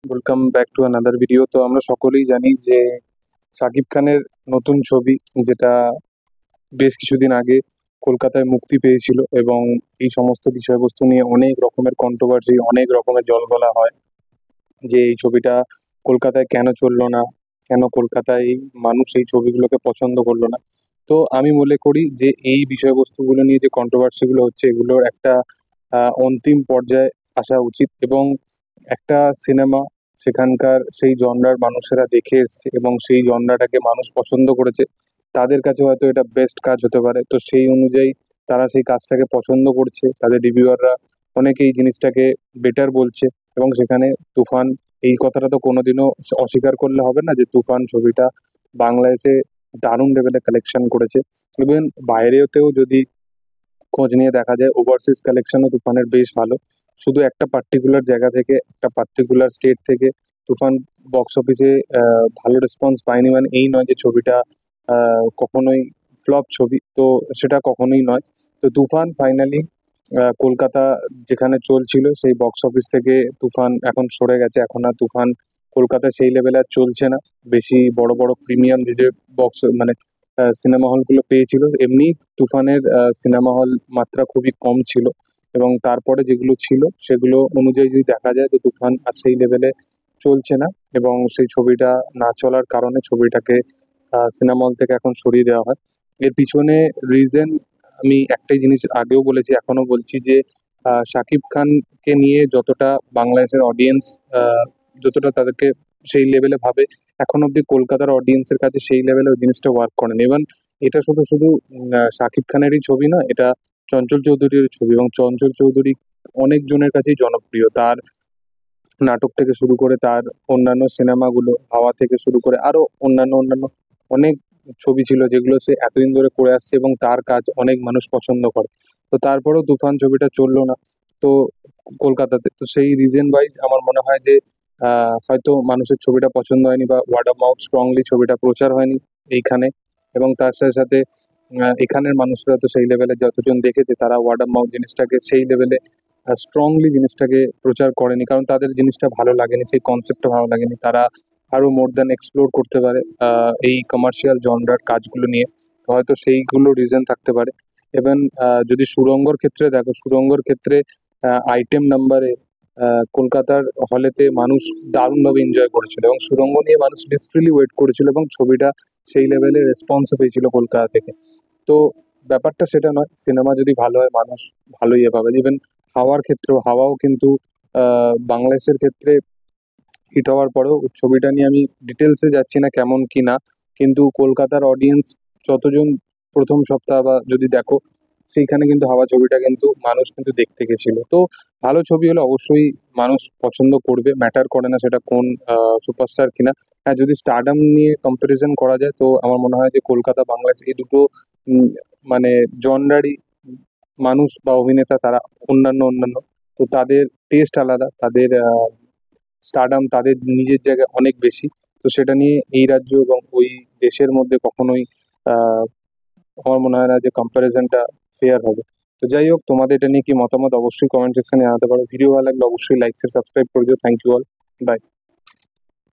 Welcome back to another video. তো আমরা সকলেই জানি যে শাকিব খানের নতুন ছবি, যেটা বেশ কিছুদিন আগে কলকাতায় মুক্তি পেয়েছিল, এবং এই সমস্ত বিষয়বস্তু নিয়ে অনেক রকমের কন্ট্রোভার্সি, অনেক রকমের জলঘোলা হয় যে এই ছবিটা কলকাতায় কেন চললো না, কেন কলকাতায় মানুষ এই ছবিগুলোকে পছন্দ করলো না। তো আমি মনে করি যে এই বিষয়বস্তুগুলো নিয়ে যে কন্ট্রোভার্সিগুলো হচ্ছে, এগুলোর একটা অন্তিম পর্যায়ে আসা উচিত। এবং একটা সিনেমা, সেখানকার সেই জনরার মানুষেরা দেখে এসছে এবং সেই জনরাটাকে মানুষ পছন্দ করেছে, তাদের কাছে হয়তো এটা বেস্ট কাজ হতে পারে। তো সেই অনুযায়ী তারা সেই কাজটাকে পছন্দ করছে, তাদের রিভিউয়াররা অনেকে এই জিনিসটাকে বেটার বলছে। এবং সেখানে তুফান, এই কথাটা তো কোনোদিনও অস্বীকার করলে হবে না যে তুফান ছবিটা বাংলাদেশে দারুণ লেভেলে কালেকশন করেছে। ইভেন বাইরেতেও যদি খোঁজ নিয়ে দেখা যায়, ওভারসিজ কালেকশনও তুফানের বেশ ভালো। শুধু একটা পার্টিকুলার জায়গা থেকে, একটা পার্টিকুলার স্টেট থেকে তুফান বক্স অফিসে ভালো রেসপন্স পায়নি মানে এই নয় যে ছবিটা কখনোই ফ্লপ ছবি, তো সেটা কখনোই নয়। তো তুফান ফাইনালি কলকাতা যেখানে চলছিল সেই বক্স অফিস থেকে তুফান এখন সরে গেছে। এখন আর তুফান কলকাতায় সেই লেভেলে আর চলছে না। বেশি বড় বড় প্রিমিয়াম যে যে বক্স মানে সিনেমা হলগুলো পেয়েছিল, এমনি তুফানের সিনেমা হল মাত্রা খুবই কম ছিল। এবং তারপরে যেগুলো ছিল সেগুলো অনুযায়ী যদি দেখা যায়, তো তুফান আর সেই লেভেলে চলছে না। এবং সেই ছবিটা না চলার কারণে ছবিটাকে সিনেমা হল থেকে এখন সরিয়ে দেওয়া হয়। এর পিছনে রিজন আমি একটাই জিনিস আগেও বলেছি, এখনো বলছি যে শাকিব খানকে নিয়ে যতটা বাংলাদেশের অডিয়েন্স যতটা তাদেরকে সেই লেভেলে ভাবে, এখন অব্দি কলকাতার অডিয়েন্সের কাছে সেই লেভেলে ওই জিনিসটা ওয়ার্ক করেনি। ইভেন এটা শুধু শুধু শাকিব খানেরই ছবি না, এটা চঞ্চল চৌধুরীর ছবি, এবং চঞ্চল চৌধুরী অনেক জনের কাছেই জনপ্রিয়। তার নাটক থেকে শুরু করে তার অন্যান্য সিনেমাগুলো, হাওয়া থেকে শুরু করে আরো অন্যান্য অন্যান্য অনেক ছবি ছিল যেগুলো সে এতদিন ধরে করে আসছে, এবং তার কাজ অনেক মানুষ পছন্দ করে। তো তারপরেও তুফান ছবিটা চললো না তো কলকাতাতে। তো সেই রিজন ওয়াইজ আমার মনে হয় যে হয়তো মানুষের ছবিটা পছন্দ হয়নি, বা ওয়ার্ড অফ মাউথ স্ট্রংলি ছবিটা প্রচার হয়নি এইখানে। এবং তার সাথে সাথে এখানের মানুষরা তো সেই লেভেলে যতজন দেখেছে, তারা ওয়ার্ড অফ মাউথ জিনিসটাকে সেই লেভেলে স্ট্রংলি জিনিসটাকে প্রচার করেনি, কারণ তাদের জিনিসটা ভালো লাগেনি, সেই কনসেপ্টটা ভালো লাগেনি। তারা আরো মোর দ্যান এক্সপ্লোর করতে পারে এই কমার্শিয়াল জনরার কাজগুলো নিয়ে। তো হয়তো সেইগুলো রিজন থাকতে পারে। ইভেন যদি সুড়ঙ্গর ক্ষেত্রে দেখো, সুড়ঙ্গর ক্ষেত্রে আইটেম নাম্বারে কলকাতার হলেতে মানুষ দারুণভাবে এনজয় করেছিল, এবং সুড়ঙ্গ নিয়ে মানুষ লিটারেলি ওয়েট করেছিল, এবং ছবিটা সেই লেভেলে রেসপন্স পেয়েছিল কলকাতা থেকে। তো ব্যাপারটা সেটা নয়, সিনেমা যদি ভালো হয় মানুষ ভালোই পাবে। ইভেন হাওয়ার ক্ষেত্রেও, হাওয়াও কিন্তু বাংলাদেশের ক্ষেত্রে হিট হওয়ার পরেও ছবিটা নিয়ে আমি ডিটেলসে যাচ্ছি না কেমন কি না, কিন্তু কলকাতার অডিয়েন্স যতজন প্রথম সপ্তাহ বা যদি দেখো, সেইখানে কিন্তু হাওয়া ছবিটা কিন্তু মানুষ কিন্তু দেখতে গেছিল। তো ভালো ছবি হলে অবশ্যই মানুষ পছন্দ করবে, ম্যাটার করে না সেটা কোন সুপারস্টার কিনা। হ্যাঁ, যদি স্টারডাম নিয়ে কম্পারিজন করা যায়, তো আমার মনে হয় যে কলকাতা বাংলাদেশ এই দুটো উম, মানে জনরারই মানুষ বা অভিনেতা, তারা অন্যান্য অন্যান্য, তো তাদের টেস্ট আলাদা, তাদের স্টারডাম তাদের নিজের জায়গায় অনেক বেশি। তো সেটা নিয়ে এই রাজ্য এবং ওই দেশের মধ্যে কখনোই আহ, আমার মনে হয় না যে কম্প্যারিজনটা ফেয়ার হবে। তো যাই হোক, তোমাদের এটা নিয়ে কি মতামত অবশ্যই কমেন্ট সেকশনে জানাতে পারো। ভিডিও ভালো লাগলে অবশ্যই লাইক শেয়ার সাবস্ক্রাইব করে দিও। Thank you all, by.